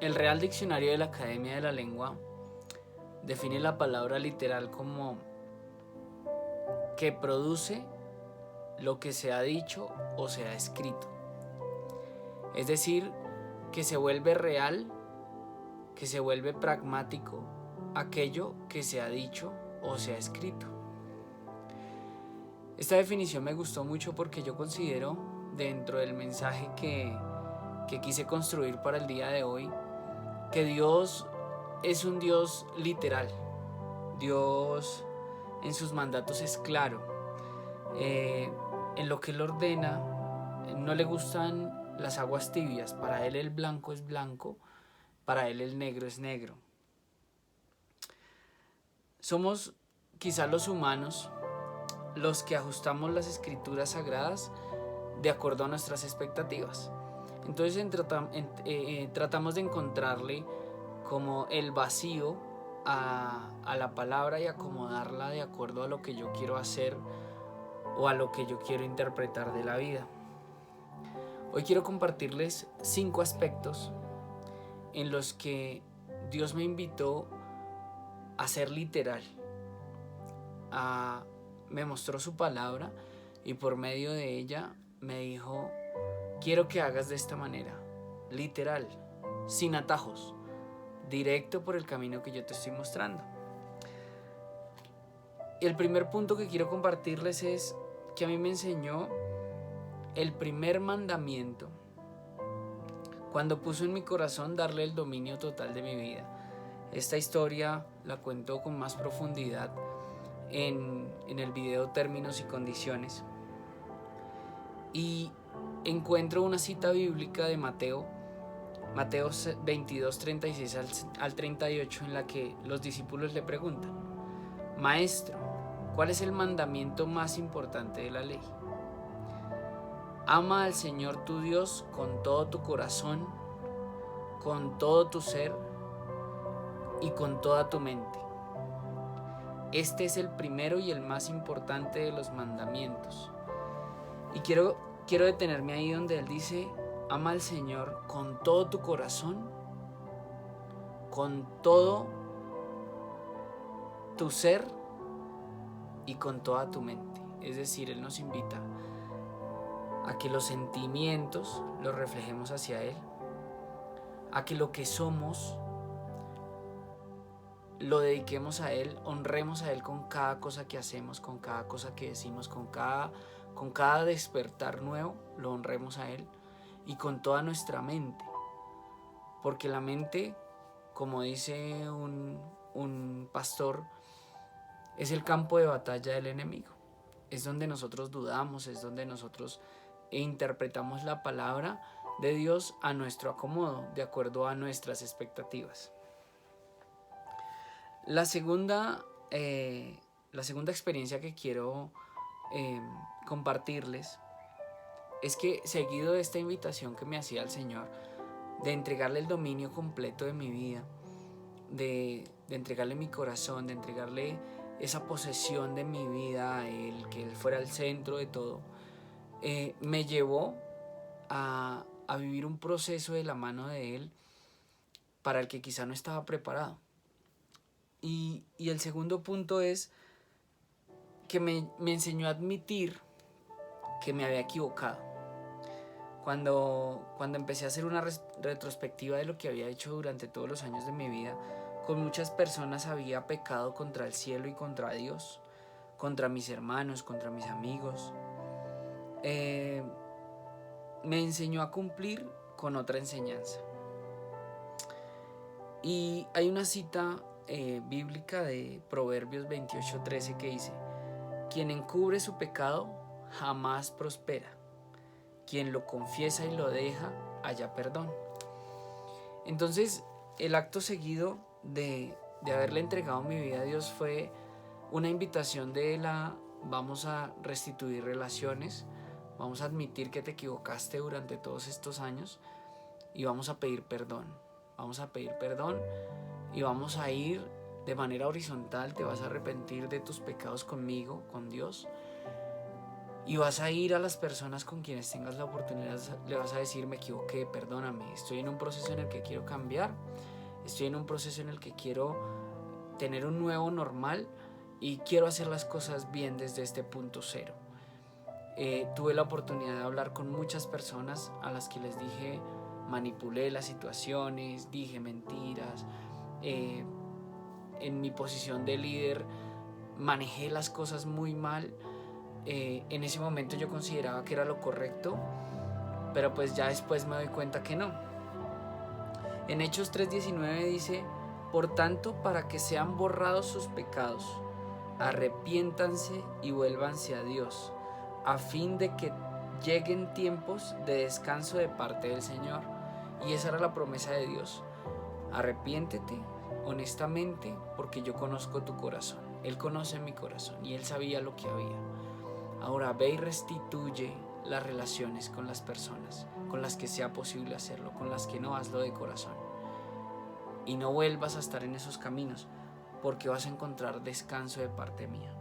El Real Diccionario de la Academia de la Lengua define la palabra literal como que produce lo que se ha dicho o se ha escrito. Es decir, que se vuelve real, que se vuelve pragmático aquello que se ha dicho o se ha escrito. Esta definición me gustó mucho porque yo considero, dentro del mensaje que quise construir para el día de hoy, que Dios es un Dios literal. Dios en sus mandatos es claro. En lo que Él ordena, no le gustan las aguas tibias. Para Él el blanco es blanco, para Él el negro es negro. Somos quizá los humanos los que ajustamos las escrituras sagradas de acuerdo a nuestras expectativas. Entonces tratamos de encontrarle como el vacío a la palabra y acomodarla de acuerdo a lo que yo quiero hacer o a lo que yo quiero interpretar de la vida. Hoy quiero compartirles 5 aspectos en los que Dios me invitó a ser literal. Me mostró su palabra y por medio de ella me dijo: quiero que hagas de esta manera, literal, sin atajos, directo por el camino que yo te estoy mostrando. Y el primer punto que quiero compartirles es que a mí me enseñó el primer mandamiento cuando puso en mi corazón darle el dominio total de mi vida. Esta historia la cuento con más profundidad en el video Términos y Condiciones. Y encuentro una cita bíblica de Mateo 22, 36 al 38, en la que los discípulos le preguntan: Maestro, ¿cuál es el mandamiento más importante de la ley? Ama al Señor tu Dios con todo tu corazón, con todo tu ser y con toda tu mente. Este es el primero y el más importante de los mandamientos. Y quiero detenerme ahí donde él dice: ama al Señor con todo tu corazón, con todo tu ser y con toda tu mente. Es decir, él nos invita a que los sentimientos los reflejemos hacia él, a que lo que somos lo dediquemos a él, honremos a él con cada cosa que hacemos, con cada cosa que decimos, con cada despertar nuevo, lo honremos a él, y con toda nuestra mente, porque la mente, como dice un pastor, es el campo de batalla del enemigo. Es donde nosotros dudamos, es donde nosotros interpretamos la palabra de Dios a nuestro acomodo, de acuerdo a nuestras expectativas. La segunda experiencia que quiero compartirles es que, seguido de esta invitación que me hacía el Señor de entregarle el dominio completo de mi vida, de entregarle mi corazón, de entregarle esa posesión de mi vida a Él, que Él fuera el centro de todo, me llevó a vivir un proceso de la mano de Él para el que quizá no estaba preparado. Y el segundo punto es que me enseñó a admitir que me había equivocado. Cuando empecé a hacer una retrospectiva de lo que había hecho durante todos los años de mi vida, con muchas personas había pecado contra el cielo y contra Dios, contra mis hermanos, contra mis amigos. Me enseñó a cumplir con otra enseñanza. Y hay una cita bíblica de Proverbios 28:13 que dice: quien encubre su pecado jamás prospera, quien lo confiesa y lo deja halla perdón. Entonces, el acto seguido de haberle entregado mi vida a Dios fue una invitación de Él a: vamos a restituir relaciones, vamos a admitir que te equivocaste durante todos estos años y vamos a pedir perdón. Vamos a pedir perdón y vamos a ir de manera horizontal. Te vas a arrepentir de tus pecados conmigo, con Dios, Y vas a ir a las personas con quienes tengas la oportunidad, le vas a decir: me equivoqué, perdóname, estoy en un proceso en el que quiero cambiar, estoy en un proceso en el que quiero tener un nuevo normal y quiero hacer las cosas bien desde este punto cero. Tuve la oportunidad de hablar con muchas personas a las que les dije, manipulé las situaciones, dije mentiras, en mi posición de líder manejé las cosas muy mal. En ese momento yo consideraba que era lo correcto, pero pues ya después me doy cuenta que no. En Hechos 3:19 dice: por tanto, para que sean borrados sus pecados, arrepiéntanse y vuélvanse a Dios, a fin de que lleguen tiempos de descanso de parte del Señor. Y esa era la promesa de Dios: arrepiéntete honestamente, porque yo conozco tu corazón. Él conoce mi corazón y Él sabía lo que había. Ahora ve y restituye las relaciones con las personas con las que sea posible hacerlo, con las que no, hazlo de corazón. Y no vuelvas a estar en esos caminos, porque vas a encontrar descanso de parte mía.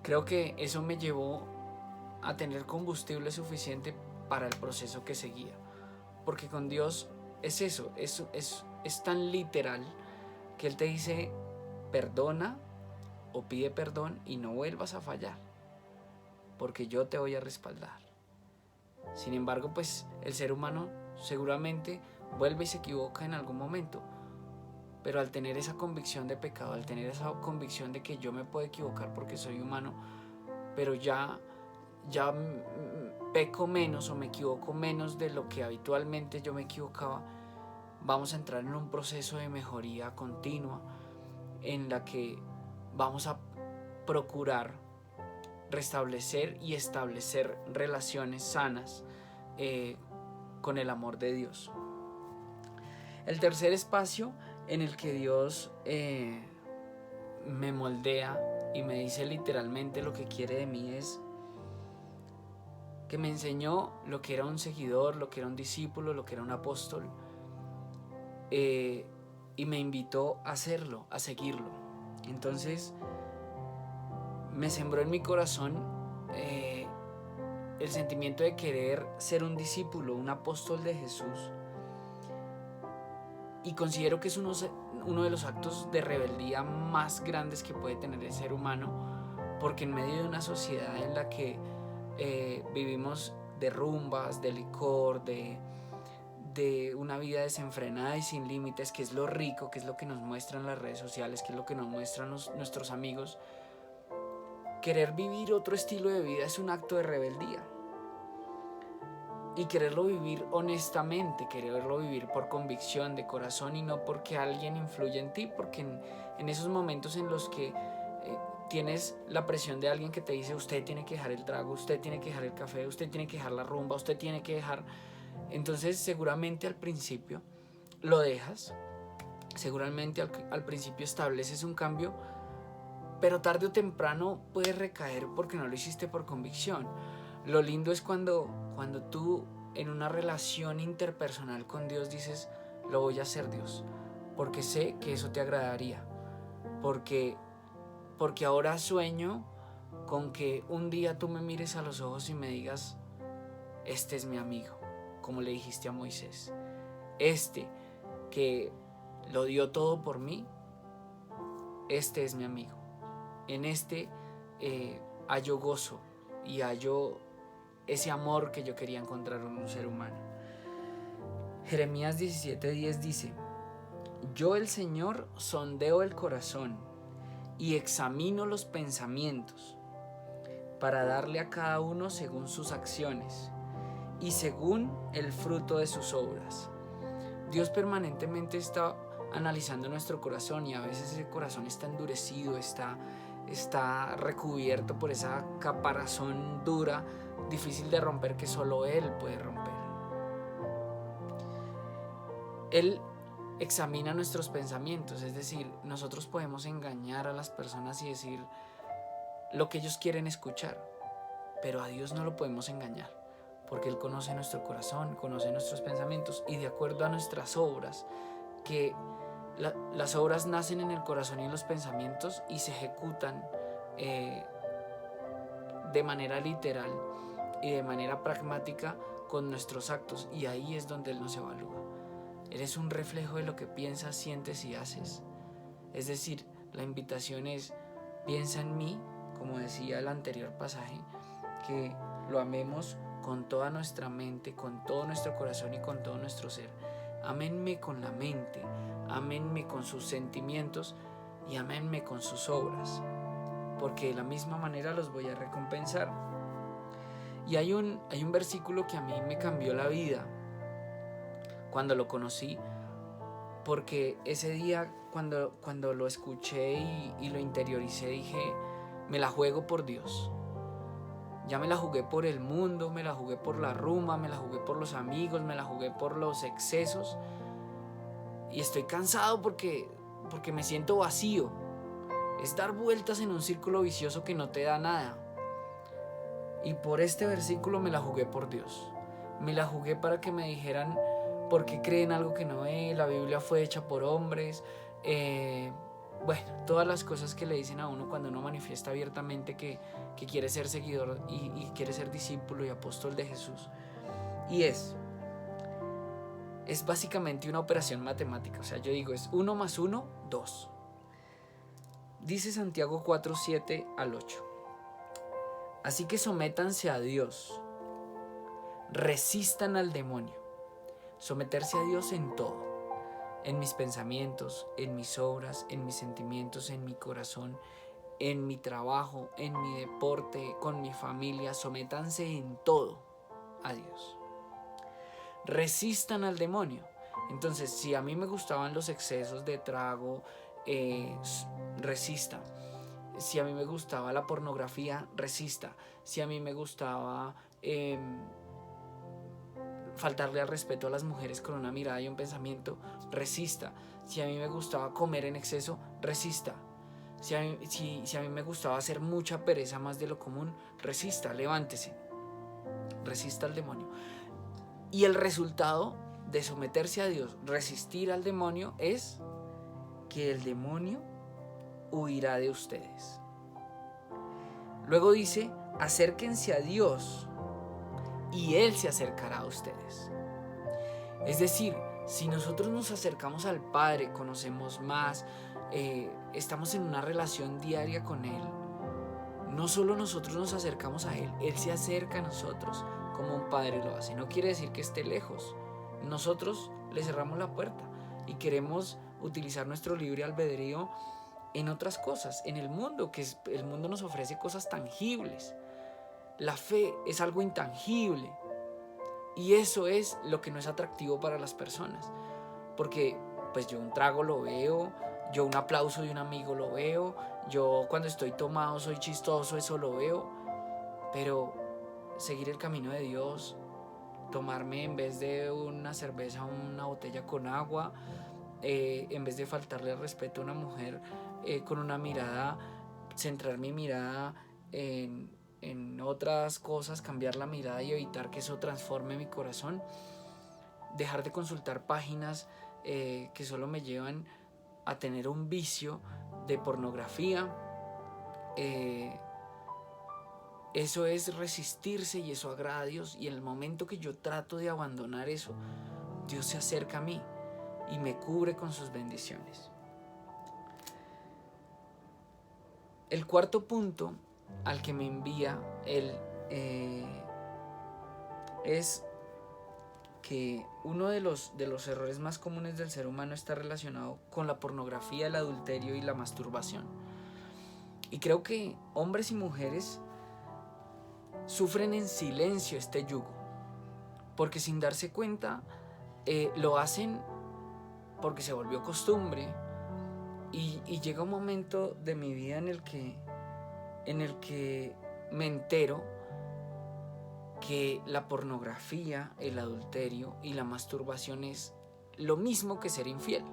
Creo que eso me llevó a tener combustible suficiente para el proceso que seguía, porque con Dios es eso, es tan literal que Él te dice: perdona o pide perdón y no vuelvas a fallar, porque yo te voy a respaldar. Sin embargo, pues el ser humano seguramente vuelve y se equivoca en algún momento, pero al tener esa convicción de pecado, al tener esa convicción de que yo me puedo equivocar porque soy humano, pero ya peco menos o me equivoco menos de lo que habitualmente yo me equivocaba, vamos a entrar en un proceso de mejoría continua en la que vamos a procurar restablecer y establecer relaciones sanas con el amor de Dios. El tercer espacio en el que Dios me moldea y me dice literalmente lo que quiere de mí es que me enseñó lo que era un seguidor, lo que era un discípulo, lo que era un apóstol, y me invitó a hacerlo, a seguirlo. Entonces me sembró en mi corazón el sentimiento de querer ser un discípulo, un apóstol de Jesús. Y considero que es uno de los actos de rebeldía más grandes que puede tener el ser humano, porque en medio de una sociedad en la que vivimos de rumbas, de licor, de una vida desenfrenada y sin límites, que es lo rico, que es lo que nos muestran las redes sociales, que es lo que nos muestran nuestros amigos, querer vivir otro estilo de vida es un acto de rebeldía. Y quererlo vivir honestamente, quererlo vivir por convicción, de corazón, y no porque alguien influye en ti, porque en esos momentos en los que tienes la presión de alguien que te dice: usted tiene que dejar el trago, usted tiene que dejar el café, usted tiene que dejar la rumba, usted tiene que dejar... Entonces seguramente al principio lo dejas, seguramente al principio estableces un cambio, pero tarde o temprano puedes recaer porque no lo hiciste por convicción. Lo lindo es cuando tú en una relación interpersonal con Dios dices: lo voy a hacer, Dios, porque sé que eso te agradaría, porque ahora sueño con que un día tú me mires a los ojos y me digas: este es mi amigo, como le dijiste a Moisés, este que lo dio todo por mí, este es mi amigo, en este hallo gozo y hallo ese amor que yo quería encontrar en un ser humano. Jeremías 17:10 dice: yo, el Señor, sondeo el corazón y examino los pensamientos, para darle a cada uno según sus acciones y según el fruto de sus obras. Dios permanentemente está analizando nuestro corazón, y a veces ese corazón está endurecido, está recubierto por esa caparazón dura, difícil de romper, que solo Él puede romper. Él examina nuestros pensamientos, es decir, nosotros podemos engañar a las personas y decir lo que ellos quieren escuchar, pero a Dios no lo podemos engañar, porque Él conoce nuestro corazón, conoce nuestros pensamientos, y de acuerdo a nuestras obras, que las obras nacen en el corazón y en los pensamientos y se ejecutan de manera literal y de manera pragmática con nuestros actos, y ahí es donde Él nos evalúa. Eres un reflejo de lo que piensas, sientes y haces. Es decir, la invitación es: piensa en mí, como decía el anterior pasaje, que lo amemos con toda nuestra mente, con todo nuestro corazón y con todo nuestro ser. Ámenme con la mente, ámenme con sus sentimientos y ámenme con sus obras, porque de la misma manera los voy a recompensar. Y hay un versículo que a mí me cambió la vida cuando lo conocí, porque ese día cuando lo escuché y lo interioricé, dije: me la juego por Dios. Ya me la jugué por el mundo, me la jugué por la rumba, me la jugué por los amigos, me la jugué por los excesos, y estoy cansado porque me siento vacío. Es dar vueltas en un círculo vicioso que no te da nada. Y por este versículo me la jugué por Dios. Me la jugué para que me dijeran: ¿por qué creen algo que no es? La Biblia fue hecha por hombres. Bueno, todas las cosas que le dicen a uno cuando uno manifiesta abiertamente que quiere ser seguidor y quiere ser discípulo y apóstol de Jesús. Y es básicamente una operación matemática. O sea, yo digo, es 1 más 1, 2. Dice Santiago 4, 7 al 8. Así que sométanse a Dios, resistan al demonio. Someterse a Dios en todo, en mis pensamientos, en mis obras, en mis sentimientos, en mi corazón, en mi trabajo, en mi deporte, con mi familia. Sométanse en todo a Dios. Resistan al demonio. Entonces, si a mí me gustaban los excesos de trago, resista. Si a mí me gustaba la pornografía, resista. Si a mí me gustaba faltarle al respeto a las mujeres con una mirada y un pensamiento, resista. Si a mí me gustaba comer en exceso, resista. Si a mí me gustaba hacer mucha pereza más de lo común, resista, levántese. Resista al demonio. Y el resultado de someterse a Dios, resistir al demonio, es que el demonio huirá de ustedes. Luego dice: acérquense a Dios y Él se acercará a ustedes. Es decir, si nosotros nos acercamos al Padre, conocemos más, estamos en una relación diaria con Él, no solo nosotros nos acercamos a Él, Él se acerca a nosotros como un padre lo hace. No quiere decir que esté lejos. Nosotros le cerramos la puerta y queremos utilizar nuestro libre albedrío en otras cosas, en el mundo, que el mundo nos ofrece cosas tangibles. La fe es algo intangible, y eso es lo que no es atractivo para las personas, porque pues yo un trago lo veo, yo un aplauso de un amigo lo veo, yo cuando estoy tomado soy chistoso, eso lo veo, pero seguir el camino de Dios, tomarme en vez de una cerveza una botella con agua, en vez de faltarle al respeto a una mujer con una mirada, centrar mi mirada en otras cosas, cambiar la mirada y evitar que eso transforme mi corazón, dejar de consultar páginas que solo me llevan a tener un vicio de pornografía. Eso es resistirse, y eso agrada a Dios. Y en el momento que yo trato de abandonar eso, Dios se acerca a mí y me cubre con sus bendiciones. El cuarto punto al que me envía Él es que uno de los errores más comunes del ser humano está relacionado con la pornografía, el adulterio y la masturbación. Y creo que hombres y mujeres sufren en silencio este yugo, porque sin darse cuenta lo hacen porque se volvió costumbre, y llega un momento de mi vida en el que me entero que la pornografía, el adulterio y la masturbación es lo mismo que ser infiel.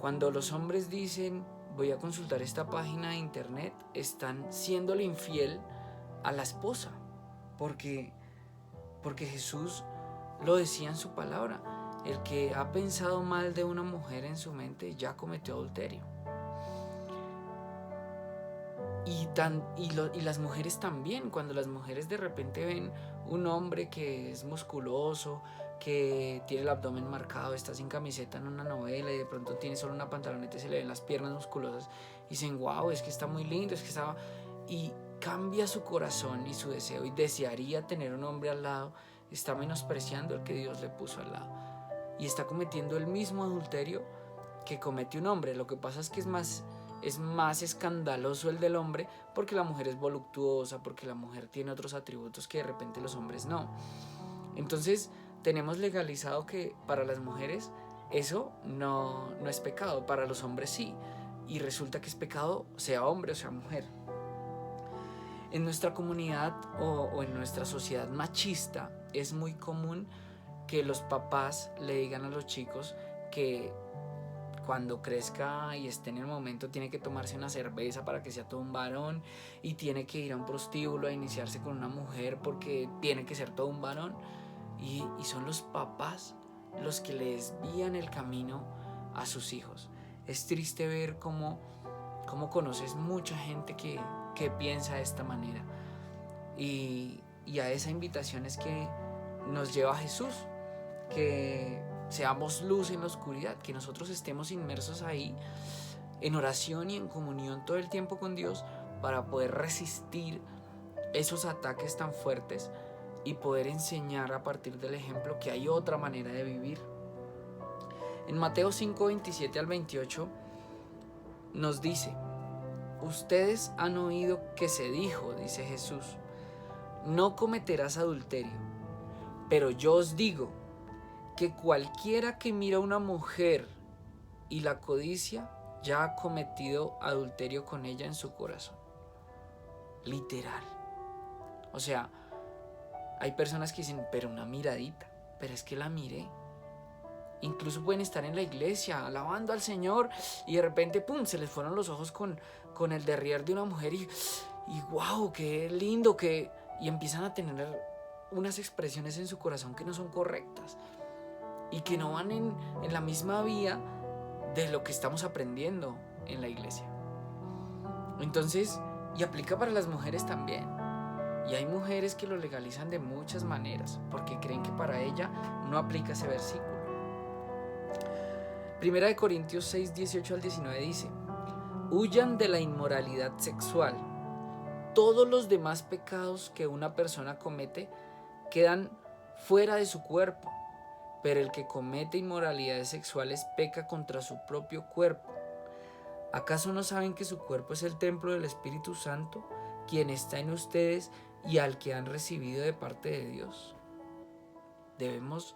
Cuando los hombres dicen: voy a consultar esta página de internet, están siéndole infiel a la esposa, porque Jesús lo decía en su palabra: el que ha pensado mal de una mujer en su mente ya cometió adulterio. Y y las mujeres también, cuando las mujeres de repente ven un hombre que es musculoso, que tiene el abdomen marcado, está sin camiseta en una novela y de pronto tiene solo una pantaloneta y se le ven las piernas musculosas y dicen, wow, es que está muy lindo, es que está... Y cambia su corazón y su deseo y desearía tener un hombre al lado, está menospreciando el que Dios le puso al lado y está cometiendo el mismo adulterio que comete un hombre. Lo que pasa es que es más escandaloso el del hombre porque la mujer es voluptuosa, porque la mujer tiene otros atributos que de repente los hombres no. Entonces tenemos legalizado que para las mujeres eso no es pecado, para los hombres sí, y resulta que es pecado sea hombre o sea mujer. En nuestra comunidad o en nuestra sociedad machista es muy común que los papás le digan a los chicos que cuando crezca y esté en el momento tiene que tomarse una cerveza para que sea todo un varón y tiene que ir a un prostíbulo a iniciarse con una mujer porque tiene que ser todo un varón, y son los papás los que le desvían el camino a sus hijos. Es triste ver cómo conoces mucha gente que piensa de esta manera, y a esa invitación es que nos lleva Jesús, que seamos luz en la oscuridad, que nosotros estemos inmersos ahí en oración y en comunión todo el tiempo con Dios para poder resistir esos ataques tan fuertes y poder enseñar a partir del ejemplo que hay otra manera de vivir. En Mateo 5, 27 al 28 nos dice: ustedes han oído que se dijo, dice Jesús, no cometerás adulterio, pero yo os digo que cualquiera que mira a una mujer y la codicia ya ha cometido adulterio con ella en su corazón. Literal. O sea, hay personas que dicen, pero una miradita, pero es que la miré. Incluso pueden estar en la iglesia alabando al Señor y de repente, ¡pum!, se les fueron los ojos con el derrier de una mujer y wow, qué lindo, y empiezan a tener unas expresiones en su corazón que no son correctas y que no van en la misma vía de lo que estamos aprendiendo en la iglesia. Entonces, y aplica para las mujeres también. Y hay mujeres que lo legalizan de muchas maneras porque creen que para ella no aplica ese versículo. Primera de Corintios 6, 18 al 19 dice: huyan de la inmoralidad sexual. Todos los demás pecados que una persona comete quedan fuera de su cuerpo, pero el que comete inmoralidades sexuales peca contra su propio cuerpo. ¿Acaso no saben que su cuerpo es el templo del Espíritu Santo, quien está en ustedes y al que han recibido de parte de Dios? Debemos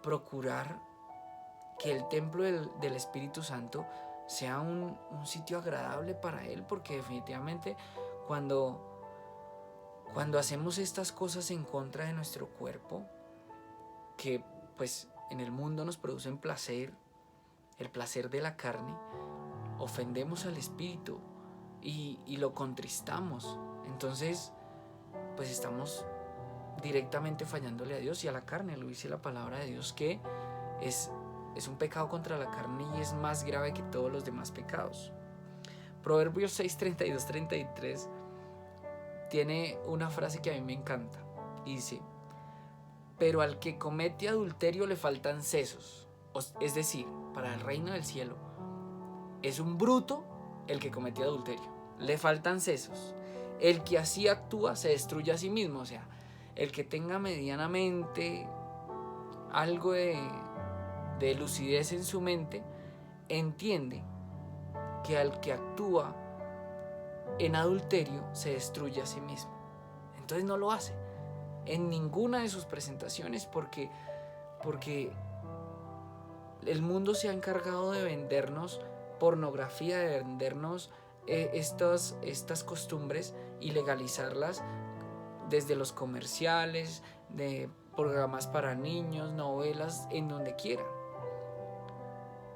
procurar que el templo del Espíritu Santo sea un sitio agradable para Él, porque definitivamente cuando hacemos estas cosas en contra de nuestro cuerpo, que pues en el mundo nos producen placer, el placer de la carne, ofendemos al Espíritu y lo contristamos. Entonces pues estamos directamente fallándole a Dios y a la carne. Lo dice la palabra de Dios, que es un pecado contra la carne y es más grave que todos los demás pecados. Proverbios 6, 32, 33 tiene una frase que a mí me encanta y dice: pero al que comete adulterio le faltan sesos. Es decir, para el reino del cielo es un bruto el que cometió adulterio, le faltan sesos. El que así actúa se destruye a sí mismo. O sea, el que tenga medianamente algo de lucidez en su mente entiende que al que actúa en adulterio se destruye a sí mismo. Entonces no lo hace en ninguna de sus presentaciones, porque el mundo se ha encargado de vendernos pornografía, de vendernos estas costumbres y legalizarlas desde los comerciales, de programas para niños, novelas, en donde quiera.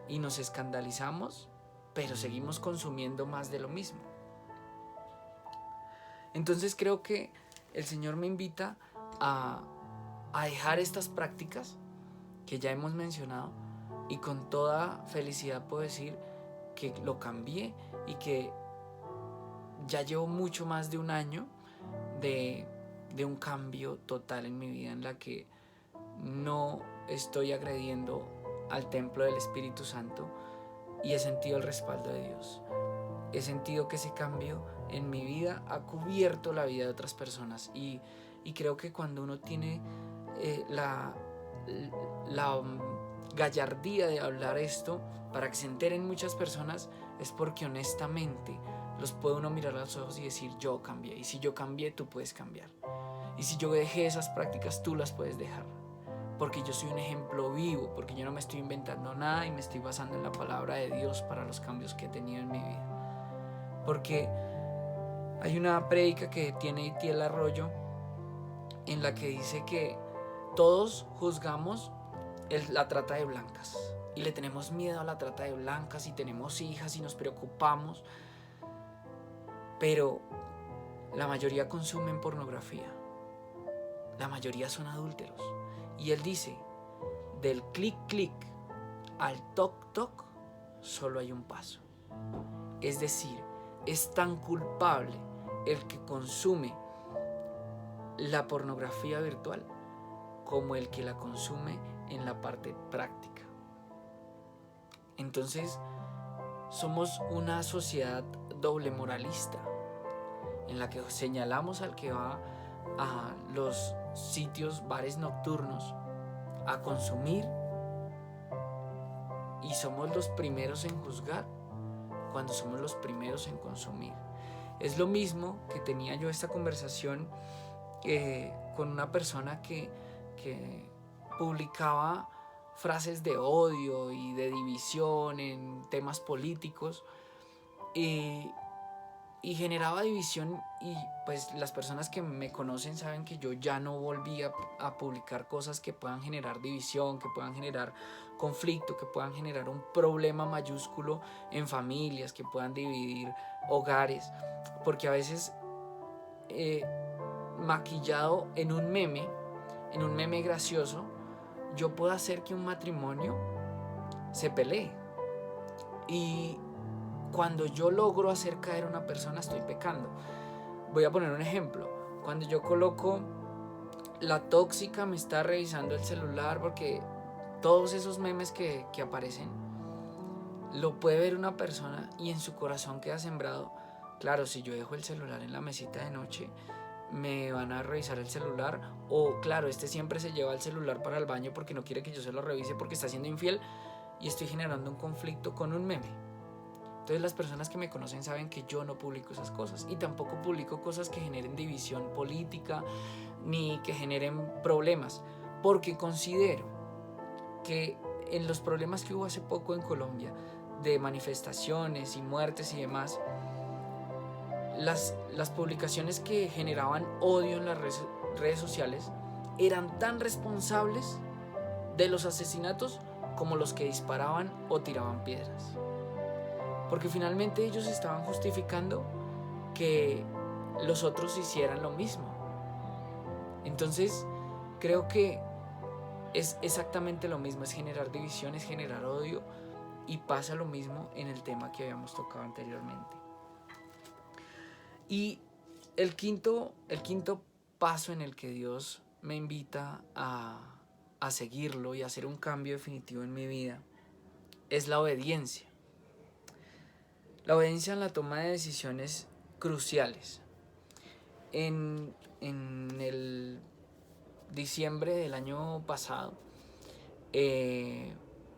Y nos escandalizamos, pero seguimos consumiendo más de lo mismo. Entonces creo que el Señor me invita a dejar estas prácticas que ya hemos mencionado, y con toda felicidad puedo decir que lo cambié y que ya llevo mucho más de un año de un cambio total en mi vida, en la que no estoy agrediendo al templo del Espíritu Santo, y he sentido el respaldo de Dios. He sentido que ese cambio en mi vida ha cubierto la vida de otras personas, y creo que cuando uno tiene la gallardía de hablar esto para que se enteren muchas personas, es porque honestamente los puede uno mirar a los ojos y decir: yo cambié, y si yo cambié, tú puedes cambiar, y si yo dejé esas prácticas, tú las puedes dejar, porque yo soy un ejemplo vivo, porque yo no me estoy inventando nada y me estoy basando en la palabra de Dios para los cambios que he tenido en mi vida. Porque hay una prédica que tiene Itiel Arroyo en la que dice que todos juzgamos la trata de blancas y le tenemos miedo a la trata de blancas, y tenemos hijas y nos preocupamos, pero la mayoría consumen pornografía, la mayoría son adúlteros, y él dice: del clic clic al toc toc solo hay un paso. Es decir, es tan culpable el que consume la pornografía virtual como el que la consume en la parte práctica. Entonces, somos una sociedad doble moralista, en la que señalamos al que va a los sitios, bares nocturnos a consumir, y somos los primeros en juzgar cuando somos los primeros en consumir. Es lo mismo que tenía yo esta conversación con una persona que publicaba frases de odio y de división en temas políticos, y generaba división, y pues las personas que me conocen saben que yo ya no volví a publicar cosas que puedan generar división, que puedan generar conflicto, que puedan generar un problema mayúsculo en familias, que puedan dividir hogares, porque a veces maquillado en un meme gracioso, yo puedo hacer que un matrimonio se pelee, y cuando yo logro hacer caer a una persona, estoy pecando. Voy a poner un ejemplo. Cuando yo coloco: la tóxica me está revisando el celular, porque todos esos memes que aparecen, lo puede ver una persona y en su corazón queda sembrado: claro, si yo dejo el celular en la mesita de noche, me van a revisar el celular, o claro, este siempre se lleva el celular para el baño porque no quiere que yo se lo revise porque está siendo infiel, y estoy generando un conflicto con un meme. Entonces las personas que me conocen saben que yo no publico esas cosas, y tampoco publico cosas que generen división política ni que generen problemas, porque considero que en los problemas que hubo hace poco en Colombia, de manifestaciones y muertes y demás, las publicaciones que generaban odio en las redes sociales eran tan responsables de los asesinatos como los que disparaban o tiraban piedras, porque finalmente ellos estaban justificando que los otros hicieran lo mismo. Entonces creo que es exactamente lo mismo, es generar división, es generar odio, y pasa lo mismo en el tema que habíamos tocado anteriormente. Y el quinto paso en el que Dios me invita a seguirlo y a hacer un cambio definitivo en mi vida es la obediencia. La obediencia en la toma de decisiones cruciales. En el diciembre del año pasado,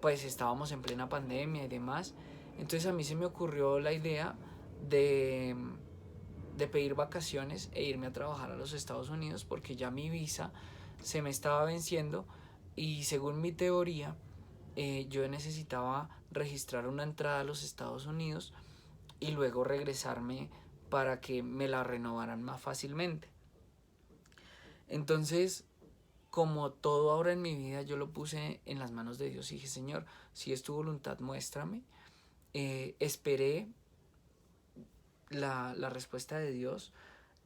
pues estábamos en plena pandemia y demás. Entonces a mí se me ocurrió la idea de pedir vacaciones e irme a trabajar a los Estados Unidos, porque ya mi visa se me estaba venciendo, y según mi teoría, yo necesitaba registrar una entrada a los Estados Unidos y luego regresarme para que me la renovaran más fácilmente. Entonces, como todo ahora en mi vida, yo lo puse en las manos de Dios y dije: Señor, si es tu voluntad, muéstrame. Esperé la respuesta de Dios,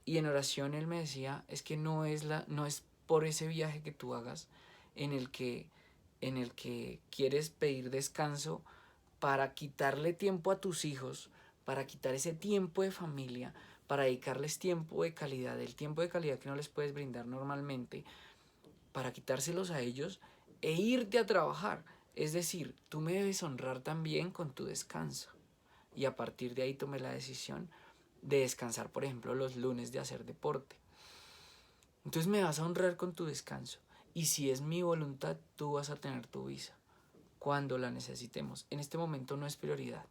y en oración Él me decía: es que no es por ese viaje que tú hagas en el que quieres pedir descanso para quitarle tiempo a tus hijos, para quitar ese tiempo de familia, para dedicarles tiempo de calidad, el tiempo de calidad que no les puedes brindar normalmente, para quitárselos a ellos e irte a trabajar. Es decir, tú me debes honrar también con tu descanso. Y a partir de ahí tomé la decisión de descansar, por ejemplo, los lunes, de hacer deporte. Entonces me vas a honrar con tu descanso. Y si es mi voluntad, tú vas a tener tu visa cuando la necesitemos. En este momento no es prioridad.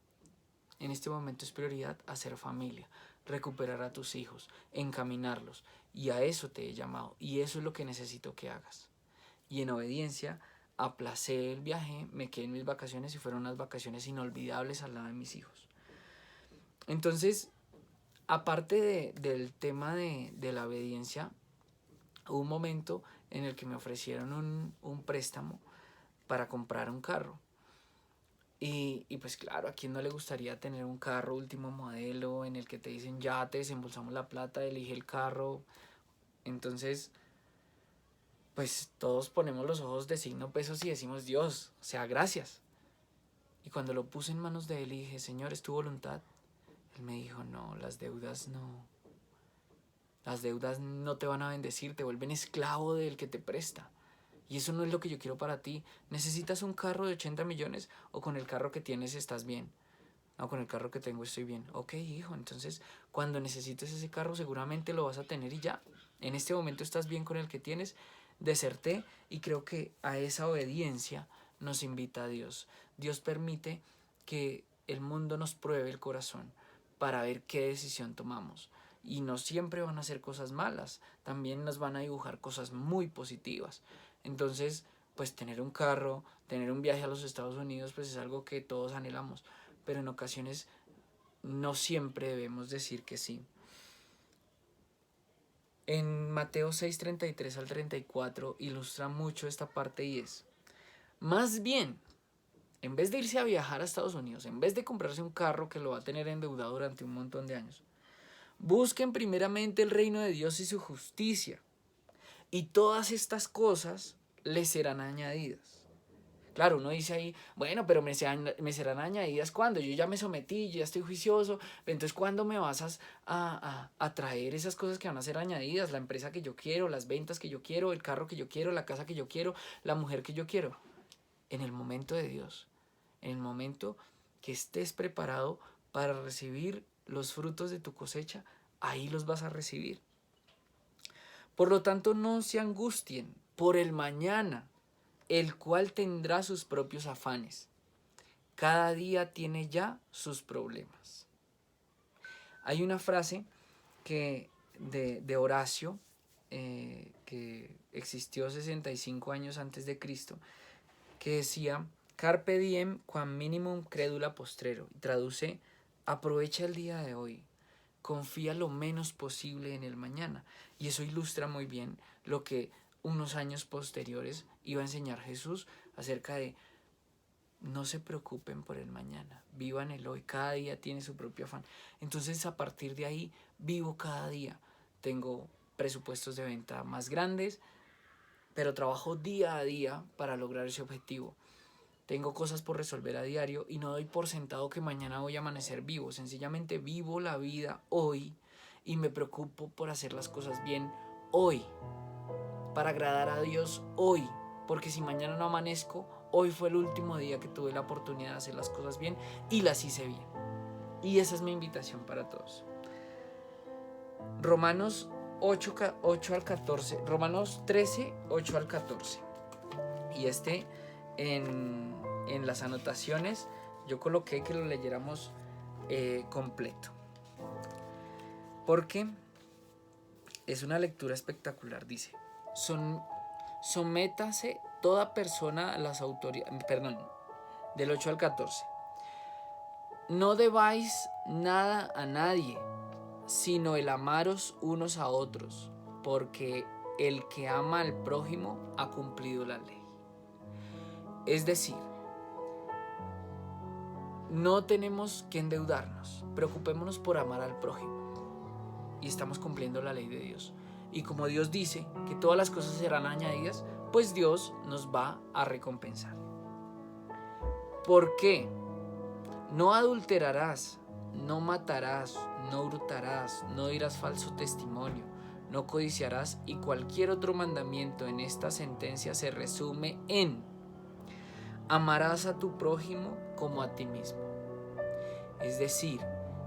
En este momento es prioridad hacer familia, recuperar a tus hijos, encaminarlos. Y a eso te he llamado. Y eso es lo que necesito que hagas. Y en obediencia aplacé el viaje, me quedé en mis vacaciones y fueron unas vacaciones inolvidables al lado de mis hijos. Entonces, aparte del tema de la obediencia, hubo un momento en el que me ofrecieron un préstamo para comprar un carro. Y pues claro, ¿a quién no le gustaría tener un carro último modelo en el que te dicen ya te desembolsamos la plata, elige el carro? Entonces, pues todos ponemos los ojos de signo pesos y decimos Dios, o sea, gracias. Y cuando lo puse en manos de él y dije, Señor, ¿es tu voluntad? Él me dijo, no, las deudas no. Las deudas no te van a bendecir, te vuelven esclavo del que te presta. Y eso no es lo que yo quiero para ti. ¿Necesitas un carro de 80 millones o con el carro que tienes estás bien? No, con el carro que tengo estoy bien. Ok, hijo, entonces cuando necesites ese carro seguramente lo vas a tener y ya. En este momento estás bien con el que tienes. Deserté y creo que a esa obediencia nos invita a Dios. Dios permite que el mundo nos pruebe el corazón para ver qué decisión tomamos. Y no siempre van a ser cosas malas, también nos van a dibujar cosas muy positivas. Entonces, pues tener un carro, tener un viaje a los Estados Unidos, pues es algo que todos anhelamos, pero en ocasiones no siempre debemos decir que sí. En Mateo 6:33 al 34 ilustra mucho esta parte y es, más bien, en vez de irse a viajar a Estados Unidos, en vez de comprarse un carro que lo va a tener endeudado durante un montón de años, busquen primeramente el reino de Dios y su justicia, y todas estas cosas les serán añadidas. Claro, uno dice ahí, bueno, pero me serán añadidas cuando yo ya me sometí, yo ya estoy juicioso, entonces ¿cuándo me vas a traer esas cosas que van a ser añadidas? La empresa que yo quiero, las ventas que yo quiero, el carro que yo quiero, la casa que yo quiero, la mujer que yo quiero. En el momento de Dios, en el momento que estés preparado para recibir los frutos de tu cosecha, ahí los vas a recibir. Por lo tanto, no se angustien por el mañana, el cual tendrá sus propios afanes. Cada día tiene ya sus problemas. Hay una frase de Horacio, que existió 65 años antes de Cristo, que decía, Carpe diem quam minimum credula postrero. Y traduce, aprovecha el día de hoy, confía lo menos posible en el mañana. Y eso ilustra muy bien lo que unos años posteriores iba a enseñar Jesús acerca de no se preocupen por el mañana, vivan el hoy, cada día tiene su propio afán. Entonces a partir de ahí vivo cada día, tengo presupuestos de venta más grandes, pero trabajo día a día para lograr ese objetivo. Tengo cosas por resolver a diario y no doy por sentado que mañana voy a amanecer vivo. Sencillamente vivo la vida hoy y me preocupo por hacer las cosas bien hoy, para agradar a Dios hoy. Porque si mañana no amanezco, hoy fue el último día que tuve la oportunidad de hacer las cosas bien y las hice bien. Y esa es mi invitación para todos. Romanos 8 al 14, Romanos 13, 8 al 14. Y en las anotaciones yo coloqué que lo leyéramos completo, porque es una lectura espectacular. Dice, sométase toda persona a las autoridades, del 8 al 14. No debáis nada a nadie, sino el amaros unos a otros, porque el que ama al prójimo ha cumplido la ley. Es decir, no tenemos que endeudarnos, preocupémonos por amar al prójimo y estamos cumpliendo la ley de Dios. Y como Dios dice que todas las cosas serán añadidas, pues Dios nos va a recompensar. ¿Por qué? No adulterarás, no matarás, no hurtarás, no dirás falso testimonio, no codiciarás, y cualquier otro mandamiento en esta sentencia se resume en: amarás a tu prójimo como a ti mismo. Es decir,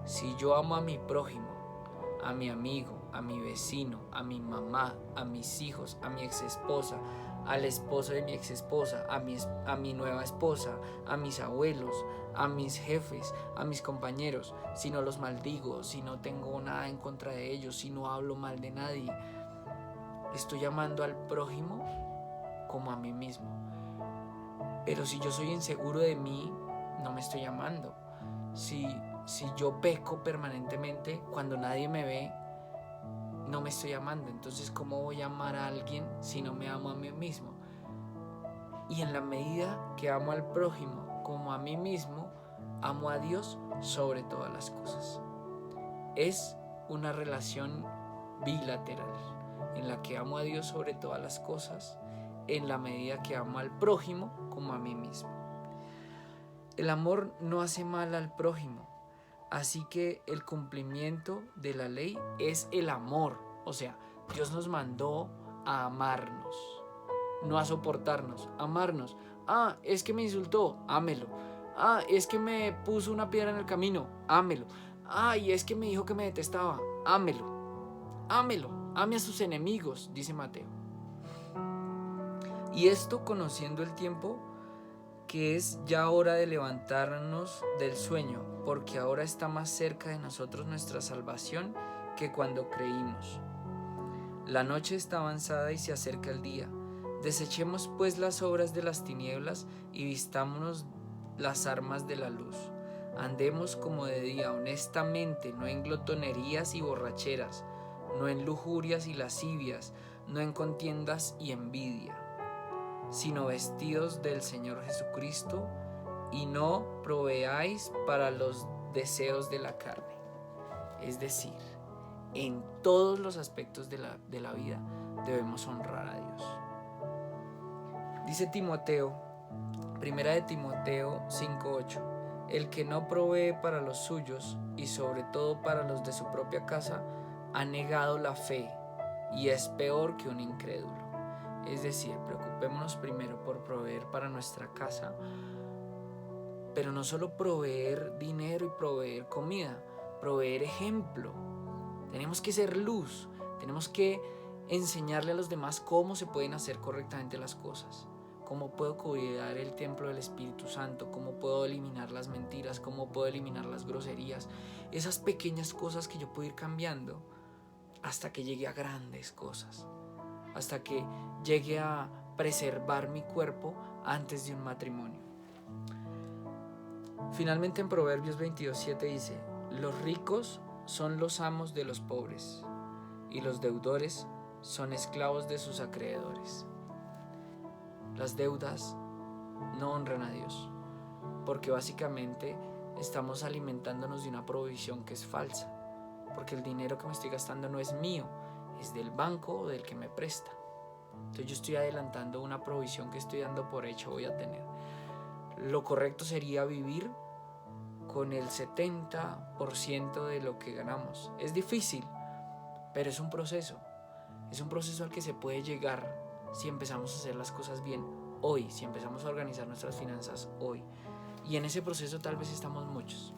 si yo amo a mi prójimo, a mi amigo, a mi vecino, a mi mamá, a mis hijos, a mi exesposa, al esposo de mi exesposa, a mi nueva esposa, a mis abuelos, a mis jefes, a mis compañeros, si no los maldigo, si no tengo nada en contra de ellos, si no hablo mal de nadie, estoy amando al prójimo como a mí mismo. Pero si yo soy inseguro de mí, no me estoy amando. Si yo peco permanentemente cuando nadie me ve, no me estoy amando. Entonces, ¿cómo voy a amar a alguien si no me amo a mí mismo? Y en la medida que amo al prójimo como a mí mismo, amo a Dios sobre todas las cosas. Es una relación bilateral en la que amo a Dios sobre todas las cosas, en la medida que amo al prójimo como a mí mismo. El amor no hace mal al prójimo, así que el cumplimiento de la ley es el amor. O sea, Dios nos mandó a amarnos, no a soportarnos, amarnos. Ah, es que me insultó, ámelo. Ah, es que me puso una piedra en el camino, ámelo. Ah, y es que me dijo que me detestaba, ámelo. Ámelo, ame a sus enemigos, dice Mateo. Y esto conociendo el tiempo, que es ya hora de levantarnos del sueño, porque ahora está más cerca de nosotros nuestra salvación que cuando creímos. La noche está avanzada y se acerca el día. Desechemos pues las obras de las tinieblas y vistámonos las armas de la luz. Andemos como de día, honestamente, no en glotonerías y borracheras, no en lujurias y lascivias, no en contiendas y envidia, sino vestidos del Señor Jesucristo, y no proveáis para los deseos de la carne. Es decir, en todos los aspectos de la vida debemos honrar a Dios. Dice Timoteo, primera de Timoteo 5:8, el que no provee para los suyos y sobre todo para los de su propia casa, ha negado la fe y es peor que un incrédulo. Es decir, preocupémonos primero por proveer para nuestra casa, pero no solo proveer dinero y proveer comida, proveer ejemplo. Tenemos que ser luz, tenemos que enseñarle a los demás cómo se pueden hacer correctamente las cosas, cómo puedo cuidar el templo del Espíritu Santo, cómo puedo eliminar las mentiras, cómo puedo eliminar las groserías, esas pequeñas cosas que yo puedo ir cambiando hasta que llegue a grandes cosas, hasta que llegue a preservar mi cuerpo antes de un matrimonio. Finalmente en Proverbios 22:7 dice, los ricos son los amos de los pobres y los deudores son esclavos de sus acreedores. Las deudas no honran a Dios, porque básicamente estamos alimentándonos de una provisión que es falsa, porque el dinero que me estoy gastando no es mío, es del banco o del que me presta. Entonces yo estoy adelantando una provisión que estoy dando por hecho voy a tener. Lo correcto sería vivir con el 70% de lo que ganamos. Es difícil, pero es un proceso. Es un proceso al que se puede llegar si empezamos a hacer las cosas bien hoy, si empezamos a organizar nuestras finanzas hoy. Y en ese proceso tal vez estamos muchos.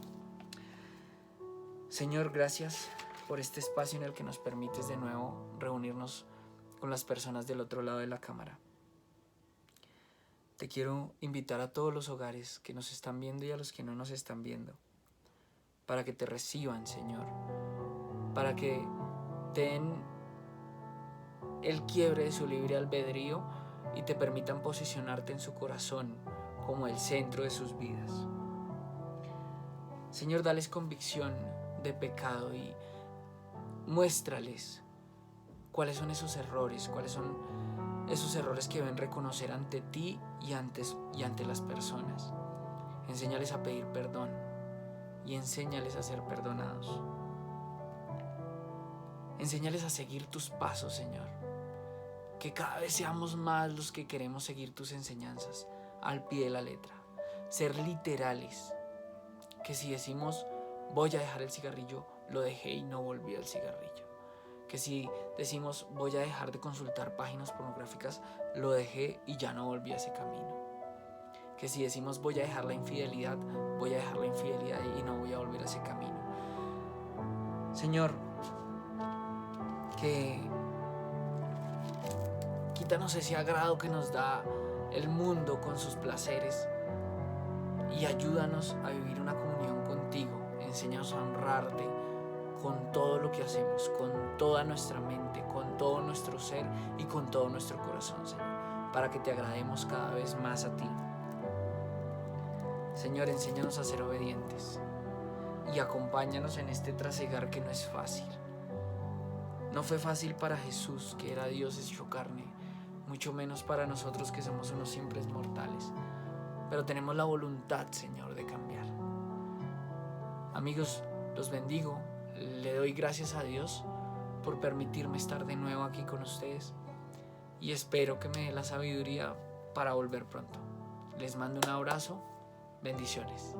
Señor, gracias por este espacio en el que nos permites de nuevo reunirnos con las personas del otro lado de la cámara. Te quiero invitar a todos los hogares que nos están viendo y a los que no nos están viendo, para que te reciban, Señor, para que te den el quiebre de su libre albedrío y te permitan posicionarte en su corazón como el centro de sus vidas. Señor, dales convicción de pecado y muéstrales cuáles son esos errores, cuáles son esos errores que deben reconocer ante ti y ante las personas. Enséñales a pedir perdón y enséñales a ser perdonados. Enséñales a seguir tus pasos, Señor. Que cada vez seamos más los que queremos seguir tus enseñanzas al pie de la letra. Ser literales. Que si decimos voy a dejar el cigarrillo, lo dejé y no volví al cigarrillo. Que si decimos voy a dejar de consultar páginas pornográficas, lo dejé y ya no volví a ese camino. Que si decimos voy a dejar la infidelidad, voy a dejar la infidelidad y no voy a volver a ese camino. Señor, que quítanos ese agrado que nos da el mundo con sus placeres y ayúdanos a vivir una comunión contigo. Enséñanos a honrarte con todo lo que hacemos, con toda nuestra mente, con todo nuestro ser y con todo nuestro corazón, Señor, para que te agrademos cada vez más a ti. Señor, enséñanos a ser obedientes y acompáñanos en este trasegar que no es fácil. No fue fácil para Jesús, que era Dios hecho carne, mucho menos para nosotros que somos unos simples mortales. Pero tenemos la voluntad, Señor, de cambiar. Amigos, los bendigo. Le doy gracias a Dios por permitirme estar de nuevo aquí con ustedes y espero que me dé la sabiduría para volver pronto. Les mando un abrazo. Bendiciones.